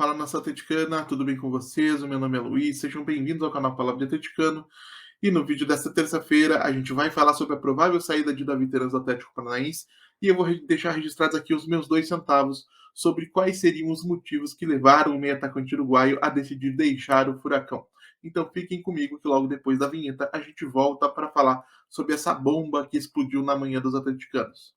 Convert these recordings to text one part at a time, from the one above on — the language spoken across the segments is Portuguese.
Fala, nação atleticana, tudo bem com vocês? O meu nome é Luiz, sejam bem-vindos ao canal Palavra de Atleticano. E no vídeo desta terça-feira a gente vai falar sobre a provável saída de Davi Terans do Atlético Paranaense e eu vou deixar registrados aqui os meus 2 centavos sobre quais seriam os motivos que levaram o meio-atacante uruguaio a decidir deixar o Furacão. Então fiquem comigo que logo depois da vinheta a gente volta para falar sobre essa bomba que explodiu na manhã dos atleticanos.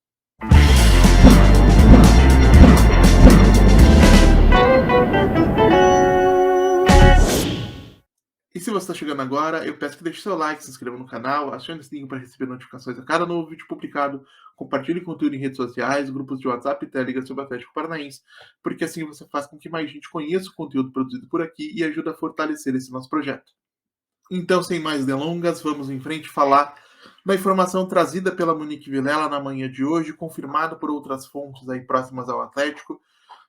E se você está chegando agora, eu peço que deixe seu like, se inscreva no canal, acione o sininho para receber notificações a cada novo vídeo publicado, compartilhe conteúdo em redes sociais, grupos de WhatsApp e Telegram sobre o Atlético Paranaense, porque assim você faz com que mais gente conheça o conteúdo produzido por aqui e ajuda a fortalecer esse nosso projeto. Então, sem mais delongas, vamos em frente falar da informação trazida pela Monique Vilela na manhã de hoje, confirmada por outras fontes aí próximas ao Atlético.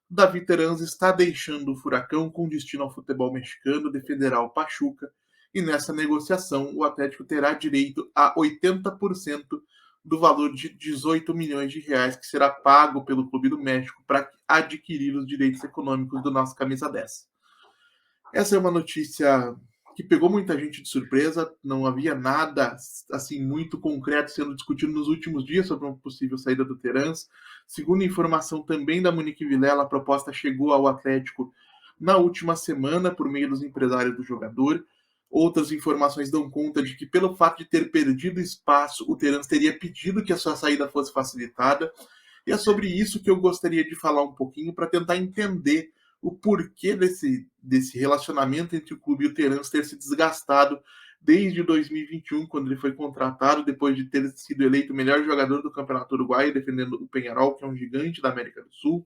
Davi Terans está deixando o Furacão com destino ao futebol mexicano de Federal Pachuca, e nessa negociação o Atlético terá direito a 80% do valor de 18 milhões de reais que será pago pelo Clube do México para adquirir os direitos econômicos do nosso camisa 10. Essa é uma notícia que pegou muita gente de surpresa, não havia nada assim muito concreto sendo discutido nos últimos dias sobre uma possível saída do Terans. Segundo informação também da Monique Vilela, a proposta chegou ao Atlético na última semana por meio dos empresários do jogador. Outras informações dão conta de que, pelo fato de ter perdido espaço, o Terans teria pedido que a sua saída fosse facilitada. E é sobre isso que eu gostaria de falar um pouquinho para tentar entender o porquê desse relacionamento entre o clube e o Terans ter se desgastado desde 2021, quando ele foi contratado, depois de ter sido eleito o melhor jogador do Campeonato Uruguaio, defendendo o Peñarol, que é um gigante da América do Sul.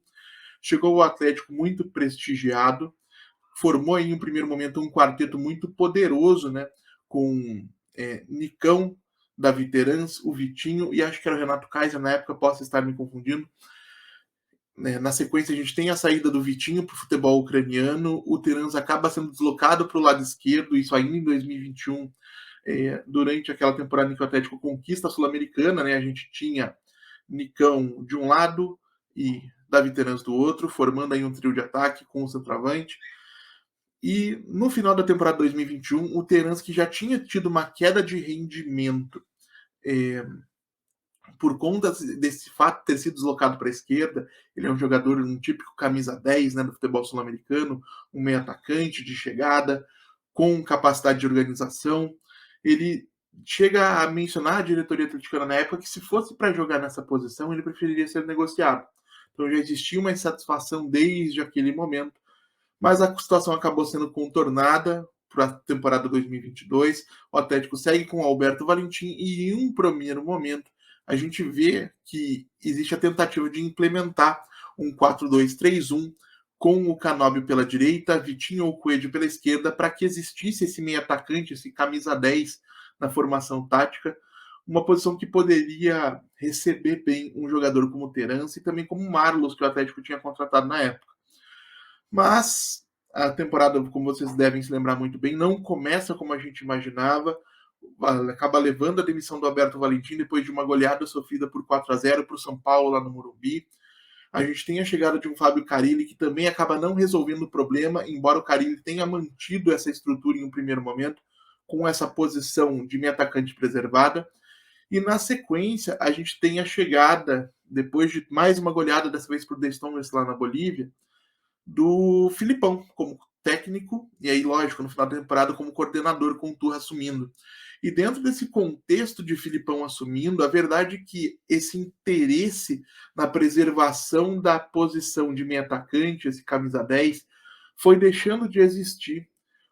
Chegou ao Atlético muito prestigiado, formou em um primeiro momento um quarteto muito poderoso, né, com Nicão, Davi Terans, o Vitinho e acho que era o Renato Kaiser na época, posso estar me confundindo. Na sequência, a gente tem a saída do Vitinho para o futebol ucraniano. O Terans acaba sendo deslocado para o lado esquerdo, isso ainda em 2021, durante aquela temporada em que o Atlético conquista a Sul-Americana. Né, a gente tinha Nicão de um lado e Davi Terans do outro, formando aí um trio de ataque com o centroavante. E no final da temporada 2021, o Terans, que já tinha tido uma queda de rendimento por conta desse fato de ter sido deslocado para a esquerda, ele é um jogador, um típico camisa 10, né, do futebol sul-americano, um meio atacante de chegada, com capacidade de organização. Ele chega a mencionar a diretoria atleticana na época que se fosse para jogar nessa posição, ele preferiria ser negociado. Então já existia uma insatisfação desde aquele momento, mas a situação acabou sendo contornada para a temporada 2022. O Atlético segue com o Alberto Valentim e, em um primeiro momento, a gente vê que existe a tentativa de implementar um 4-2-3-1 com o Canóbio pela direita, Vitinho ou Coelho pela esquerda, para que existisse esse meio atacante, esse camisa 10 na formação tática, uma posição que poderia receber bem um jogador como o Terans e também como o Marlos, que o Atlético tinha contratado na época. Mas a temporada, como vocês devem se lembrar muito bem, não começa como a gente imaginava. Acaba levando a demissão do Alberto Valentim depois de uma goleada sofrida por 4-0 para o São Paulo lá no Morumbi. A gente tem a chegada de um Fábio Carille que também acaba não resolvendo o problema, embora o Carille tenha mantido essa estrutura em um primeiro momento, com essa posição de meio atacante preservada. E na sequência, a gente tem a chegada, depois de mais uma goleada, dessa vez por The Strongest lá na Bolívia, do Filipão como técnico, e aí, lógico, no final da temporada como coordenador, com o Turra assumindo. E dentro desse contexto de Filipão assumindo, a verdade é que esse interesse na preservação da posição de meio atacante, esse camisa 10, foi deixando de existir,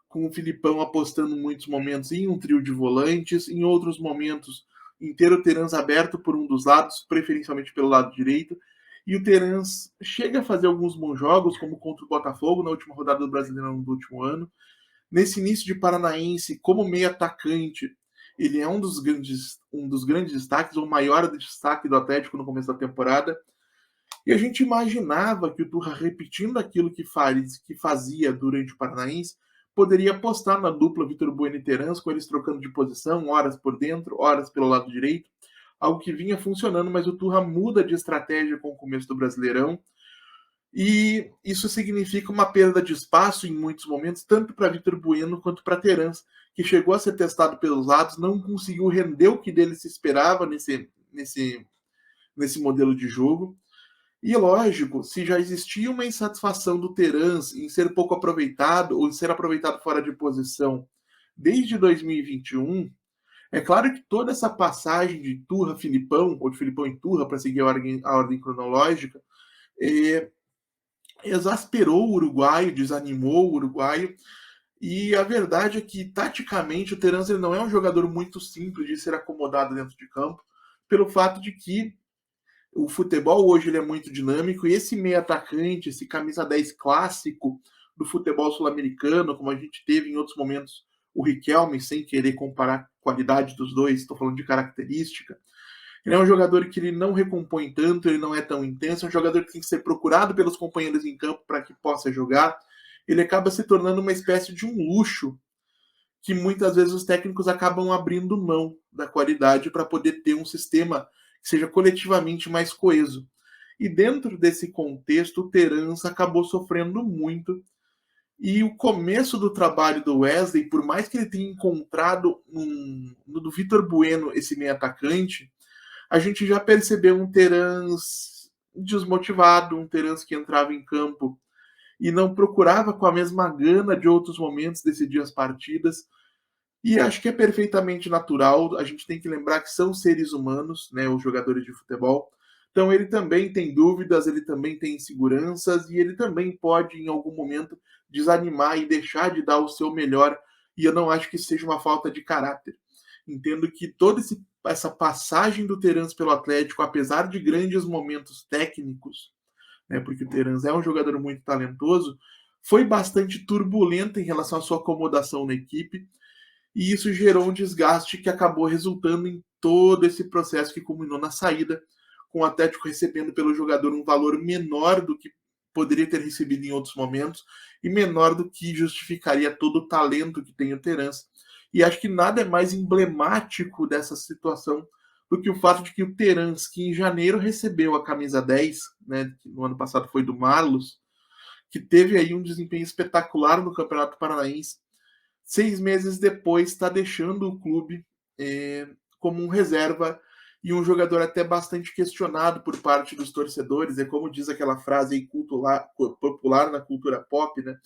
com o Filipão apostando em muitos momentos em um trio de volantes, em outros momentos em ter o Terans aberto por um dos lados, preferencialmente pelo lado direito, e o Terans chega a fazer alguns bons jogos, como contra o Botafogo na última rodada do Brasileirão do último ano. Nesse início de Paranaense, como meio atacante, ele é um dos grandes destaques, ou o maior destaque do Atlético no começo da temporada. E a gente imaginava que o Turra, repetindo aquilo que fazia durante o Paranaense, poderia apostar na dupla Vitor Bueno e Terans, com eles trocando de posição, horas por dentro, horas pelo lado direito, algo que vinha funcionando, mas o Turra muda de estratégia com o começo do Brasileirão E isso significa uma perda de espaço em muitos momentos, tanto para Vitor Bueno quanto para Terans, que chegou a ser testado pelos lados, não conseguiu render o que dele se esperava nesse modelo de jogo. E lógico, se já existia uma insatisfação do Terans em ser pouco aproveitado ou em ser aproveitado fora de posição desde 2021, é claro que toda essa passagem de Turra-Filipão, ou de Filipão em Turra, para seguir a ordem cronológica, é, exasperou o uruguaio, desanimou o uruguaio, e a verdade é que, taticamente, o Terans ele não é um jogador muito simples de ser acomodado dentro de campo, pelo fato de que o futebol hoje ele é muito dinâmico, e esse meio atacante, esse camisa 10 clássico do futebol sul-americano, como a gente teve em outros momentos o Riquelme, sem querer comparar a qualidade dos dois, estou falando de característica, ele é um jogador que ele não recompõe tanto, ele não é tão intenso, é um jogador que tem que ser procurado pelos companheiros em campo para que possa jogar. Ele acaba se tornando uma espécie de um luxo que muitas vezes os técnicos acabam abrindo mão da qualidade para poder ter um sistema que seja coletivamente mais coeso. E dentro desse contexto, o Terans acabou sofrendo muito. E o começo do trabalho do Wesley, por mais que ele tenha encontrado no do Vitor Bueno esse meio atacante, a gente já percebeu um Terans desmotivado, um Terans que entrava em campo e não procurava com a mesma gana de outros momentos decidir as partidas. E acho que é perfeitamente natural. A gente tem que lembrar que são seres humanos, né, os jogadores de futebol. Então ele também tem dúvidas, ele também tem inseguranças e ele também pode, em algum momento, desanimar e deixar de dar o seu melhor. E eu não acho que seja uma falta de caráter. Entendo que toda essa passagem do Terans pelo Atlético, apesar de grandes momentos técnicos, né, porque o Terans é um jogador muito talentoso, foi bastante turbulenta em relação à sua acomodação na equipe, e isso gerou um desgaste que acabou resultando em todo esse processo que culminou na saída, com o Atlético recebendo pelo jogador um valor menor do que poderia ter recebido em outros momentos e menor do que justificaria todo o talento que tem o Terans. E acho que nada é mais emblemático dessa situação do que o fato de que o Terans, que em janeiro recebeu a camisa 10, né, que no ano passado foi do Marlos, que teve aí um desempenho espetacular no Campeonato Paranaense, 6 meses depois está deixando o clube como um reserva e um jogador até bastante questionado por parte dos torcedores. É como diz aquela frase aí popular na cultura pop, né?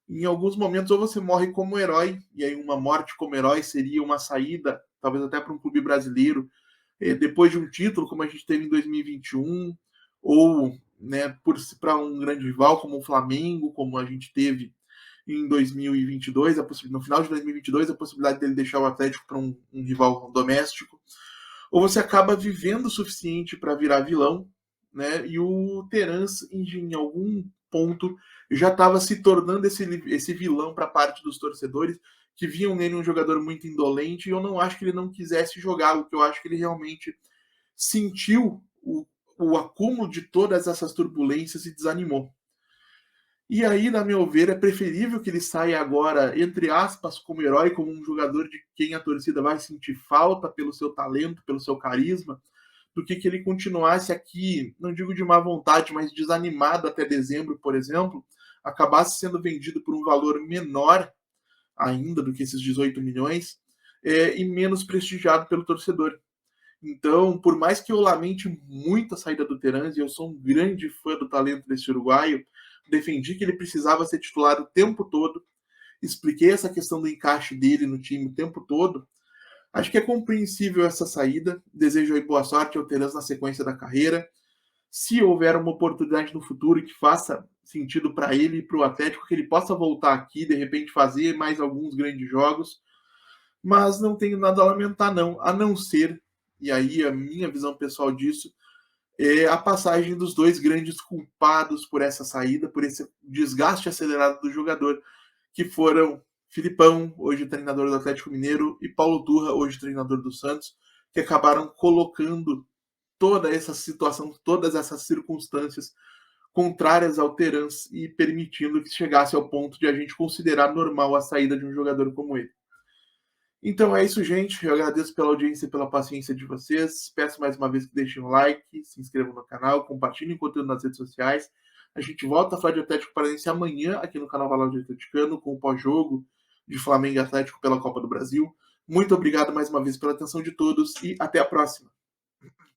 Em alguns momentos, ou você morre como herói, e aí uma morte como herói seria uma saída, talvez até para um clube brasileiro, depois de um título, como a gente teve em 2021, ou né, para um grande rival como o Flamengo, como a gente teve em 2022, no final de 2022, a possibilidade dele deixar o Atlético para um rival doméstico, ou você acaba vivendo o suficiente para virar vilão, né? E o Terans, em algum ponto, já estava se tornando esse vilão para parte dos torcedores, que viam nele um jogador muito indolente, e eu não acho que ele não quisesse jogar, o que eu acho que ele realmente sentiu o acúmulo de todas essas turbulências e desanimou. E aí, na meu ver, é preferível que ele saia agora, entre aspas, como herói, como um jogador de quem a torcida vai sentir falta pelo seu talento, pelo seu carisma, do que ele continuasse aqui, não digo de má vontade, mas desanimado até dezembro, por exemplo, acabasse sendo vendido por um valor menor ainda do que esses 18 milhões e menos prestigiado pelo torcedor. Então, por mais que eu lamente muito a saída do Terans, e eu sou um grande fã do talento desse uruguaio, defendi que ele precisava ser titular o tempo todo, expliquei essa questão do encaixe dele no time o tempo todo. Acho que é compreensível essa saída. Desejo aí boa sorte ao Terans na sequência da carreira. Se houver uma oportunidade no futuro que faça sentido para ele e para o Atlético, que ele possa voltar aqui, de repente fazer mais alguns grandes jogos, mas não tenho nada a lamentar, não, a não ser, e aí a minha visão pessoal disso, é a passagem dos dois grandes culpados por essa saída, por esse desgaste acelerado do jogador, que foram Filipão, hoje treinador do Atlético Mineiro, e Paulo Turra, hoje treinador do Santos, que acabaram colocando toda essa situação, todas essas circunstâncias contrárias ao Terans e permitindo que chegasse ao ponto de a gente considerar normal a saída de um jogador como ele. Então é isso, gente. Eu agradeço pela audiência e pela paciência de vocês. Peço mais uma vez que deixem um like, se inscrevam no canal, compartilhem o conteúdo nas redes sociais. A gente volta a falar de Atlético Paranaense amanhã aqui no canal Valor Atleticano, com o pós-jogo de Flamengo e Atlético pela Copa do Brasil. Muito obrigado mais uma vez pela atenção de todos e até a próxima.